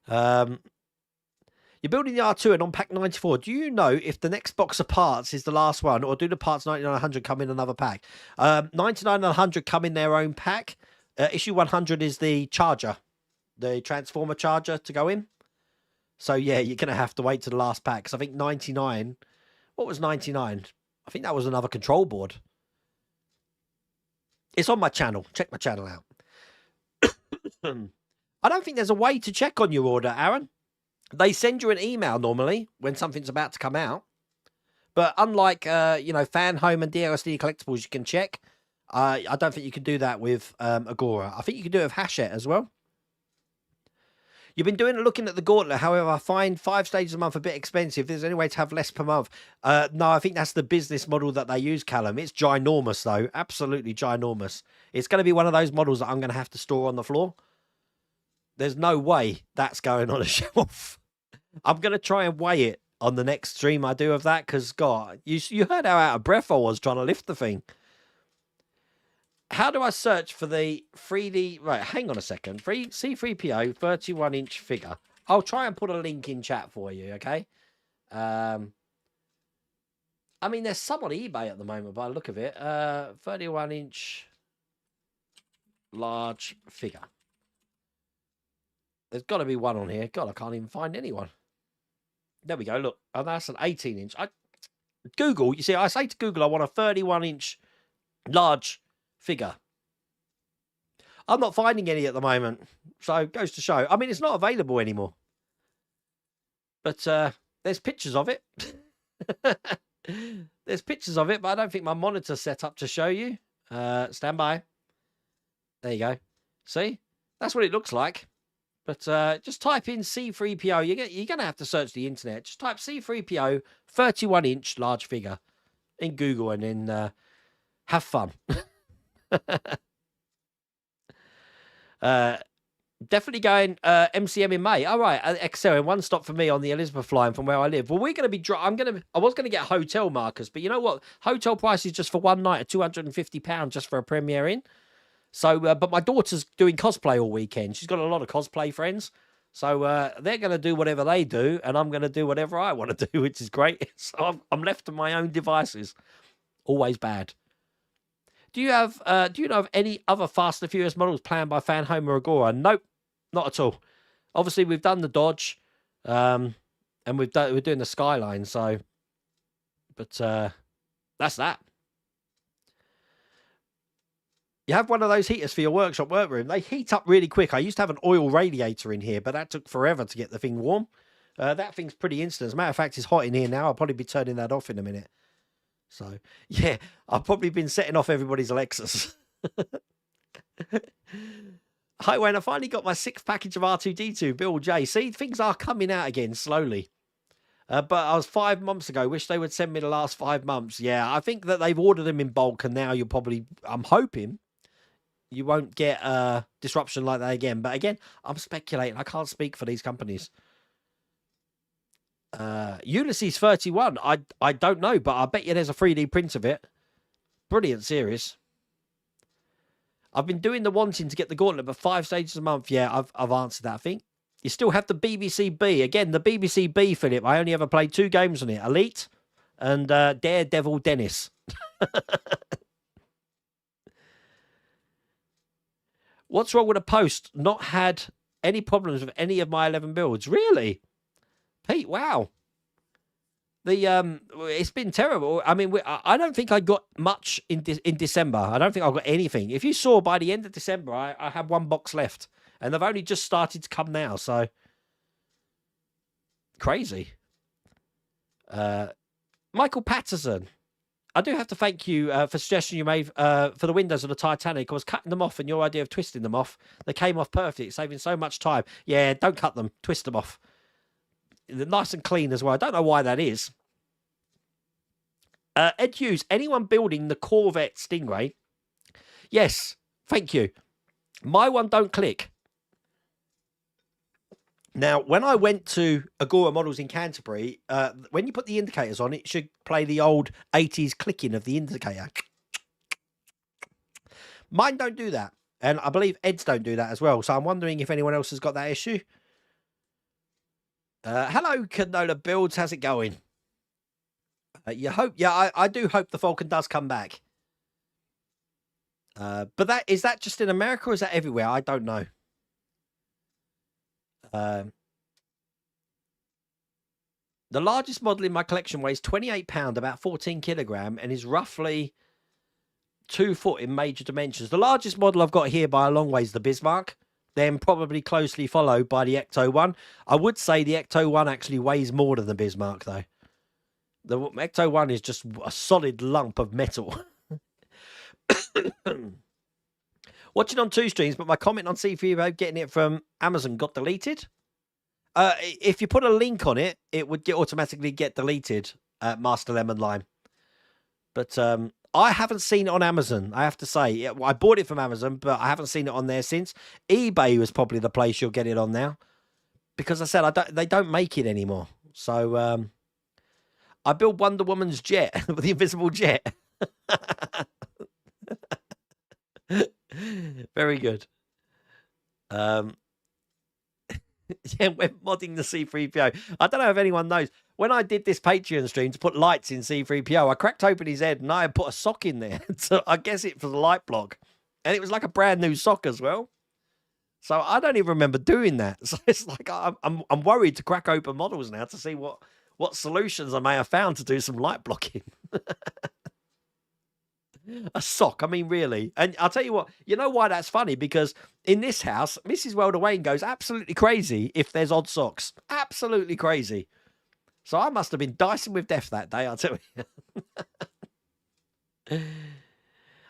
You're building the R2 and on pack 94. Do you know if the next box of parts is the last one, or do the parts 99 and 100 come in another pack? 99 and 100 come in their own pack. Issue 100 is the charger, the transformer charger to go in. So yeah, you're going to have to wait to the last pack. Because I think 99, what was 99? I think that was another control board. It's on my channel. Check my channel out. I don't think there's a way to check on your order, Aaron. They send you an email normally when something's about to come out. But unlike, you know, Fan Home and DLSD Collectibles, you can check. I don't think you can do that with Agora. I think you can do it with Hachette as well. You've been looking at the gauntlet. However, I find 5 stages a month a bit expensive. If there's any way to have less per month. No, I think that's the business model that they use, Callum. It's ginormous, though. Absolutely ginormous. It's going to be one of those models that I'm going to have to store on the floor. There's no way that's going on a shelf. I'm going to try and weigh it on the next stream I do of that, because, God, you heard how out of breath I was trying to lift the thing. How do I search for the 3D... Right, hang on a second. C3PO 31-inch figure. I'll try and put a link in chat for you, okay? I mean, there's some on eBay at the moment by the look of it. 31-inch large figure. There's got to be one on here. God, I can't even find anyone. There we go. Look, oh, that's an 18-inch. Google, you see, I say to Google, I want a 31-inch large figure. I'm not finding any at the moment. So it goes to show. I mean, it's not available anymore. But there's pictures of it. There's pictures of it, but I don't think my monitor's set up to show you. Stand by. There you go. See? That's what it looks like. But just type in C3PO. You're going to have to search the internet. Just type C3PO 31-inch large figure in Google and then have fun. Definitely going MCM in May. All right, Excel, one stop for me on the Elizabeth line from where I live. Well, we're going to be. I was going to get hotel markers, but you know what? Hotel prices just for one night are £250 just for a premiere in. So, but my daughter's doing cosplay all weekend. She's got a lot of cosplay friends. So they're going to do whatever they do, and I'm going to do whatever I want to do, which is great. So I'm left to my own devices. Always bad. Do you know of any other Fast and Furious models planned by Fan Home or Agora? Nope, not at all. Obviously, we've done the Dodge, and we're doing the Skyline. So, but that's that. You have one of those heaters for your workshop workroom. They heat up really quick. I used to have an oil radiator in here, but that took forever to get the thing warm. That thing's pretty instant. As a matter of fact, it's hot in here now. I'll probably be turning that off in a minute. So, yeah, I've probably been setting off everybody's Alexas. Hi, Wayne. I finally got my 6th package of R2-D2, Bill J. See, things are coming out again slowly. But I was 5 months ago. Wish they would send me the last 5 months. Yeah, I think that they've ordered them in bulk, and now you'll probably, I'm hoping, you won't get a disruption like that again. But again, I'm speculating. I can't speak for these companies. Ulysses 31. I don't know, but I bet you there's a 3D print of it. Brilliant series. I've been doing the wanting to get the gauntlet, but 5 stages a month. Yeah, I've answered that, I think. You still have the BBC B. Again, the BBC B, Philip. I only ever played 2 games on it. Elite and Daredevil Dennis. What's wrong with a post? Not had any problems with any of my 11 builds. Really? Pete, wow. It's been terrible. I mean, I don't think I got much in December. I don't think I got anything. If you saw by the end of December, I had 1 box left. And they've only just started to come now. So, crazy. Michael Patterson. I do have to thank you for the suggestion you made for the windows of the Titanic. I was cutting them off, and your idea of twisting them off, they came off perfect, saving so much time. Yeah, don't cut them. Twist them off. They're nice and clean as well. I don't know why that is. Ed Hughes, anyone building the Corvette Stingray? Yes, thank you. My one don't click. Now, when I went to Agora Models in Canterbury, when you put the indicators on, it should play the old 80s clicking of the indicator. Mine don't do that. And I believe Ed's don't do that as well. So I'm wondering if anyone else has got that issue. Hello, Canola Builds. How's it going? I do hope the Falcon does come back. But is that just in America or is that everywhere? I don't know. The largest model in my collection weighs 28 pounds, about 14 kilogram, and is roughly 2 foot in major dimensions. The largest model I've got here by a long way is the Bismarck, then probably closely followed by the Ecto 1. I would say the Ecto 1 actually weighs more than the Bismarck, though. The Ecto 1 is just a solid lump of metal. Watching on 2 streams, but my comment on C3 about getting it from Amazon got deleted. If you put a link on it, it would automatically get deleted at Master Lemon Lime. But I haven't seen it on Amazon, I have to say. I bought it from Amazon, but I haven't seen it on there since. eBay was probably the place you'll get it on now. Because I said they don't make it anymore. So I built Wonder Woman's jet, with the invisible jet. Very good. Yeah, we're modding the C3PO. I don't know if anyone knows. When I did this Patreon stream to put lights in C3PO, I cracked open his head and I had put a sock in there. So I guess it was a light block. And it was like a brand new sock as well. So I don't even remember doing that. So it's like I'm worried to crack open models now to see what solutions I may have found to do some light blocking. A sock, I mean, really. And I'll tell you what, you know why that's funny? Because in this house, Mrs. Welder Wayne goes absolutely crazy if there's odd socks. Absolutely crazy. So I must have been dicing with death that day, I'll tell you.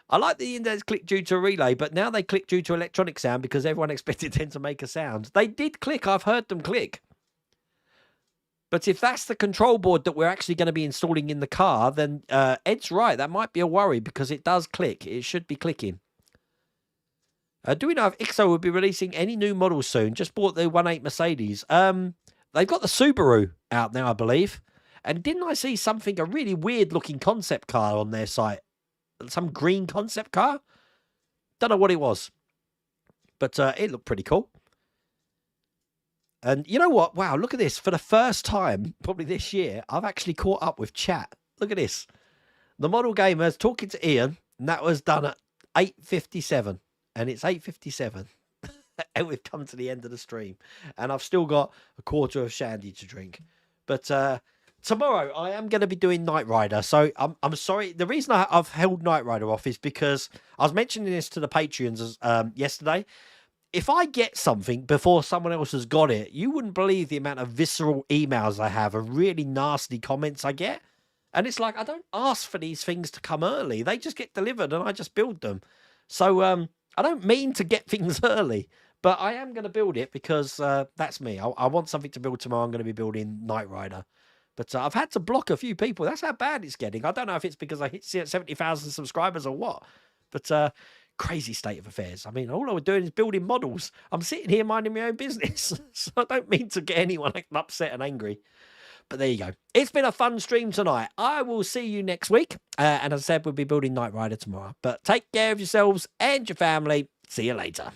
I like the index click due to a relay, but now they click due to electronic sound because everyone expected them to make a sound. They did click. I've heard them click. But if that's the control board that we're actually going to be installing in the car, then Ed's right. That might be a worry because it does click. It should be clicking. Do we know if IXO will be releasing any new models soon? Just bought the 1.8 Mercedes. They've got the Subaru out now, I believe. And didn't I see something, a really weird looking concept car on their site? Some green concept car? Don't know what it was. But it looked pretty cool. And you know what? Wow, look at this. For the first time, probably this year, I've actually caught up with chat. Look at this. The Model Gamer's talking to Ian, and that was done at 8:57. And it's 8:57. And we've come to the end of the stream. And I've still got a quarter of shandy to drink. But tomorrow, I am going to be doing Knight Rider. So I'm sorry. The reason I've held Knight Rider off is because I was mentioning this to the Patreons yesterday. If I get something before someone else has got it, you wouldn't believe the amount of visceral emails I have and really nasty comments I get. And it's like, I don't ask for these things to come early. They just get delivered and I just build them. So I don't mean to get things early, but I am going to build it because that's me. I want something to build tomorrow. I'm going to be building Knight Rider. But I've had to block a few people. That's how bad it's getting. I don't know if it's because I hit 70,000 subscribers or what. But crazy state of affairs. I mean, all I was doing is building models. I'm sitting here minding my own business. So I don't mean to get anyone upset and angry. But there you go. It's been a fun stream tonight. I will see you next week. And as I said, we'll be building Knight Rider tomorrow. But take care of yourselves and your family. See you later.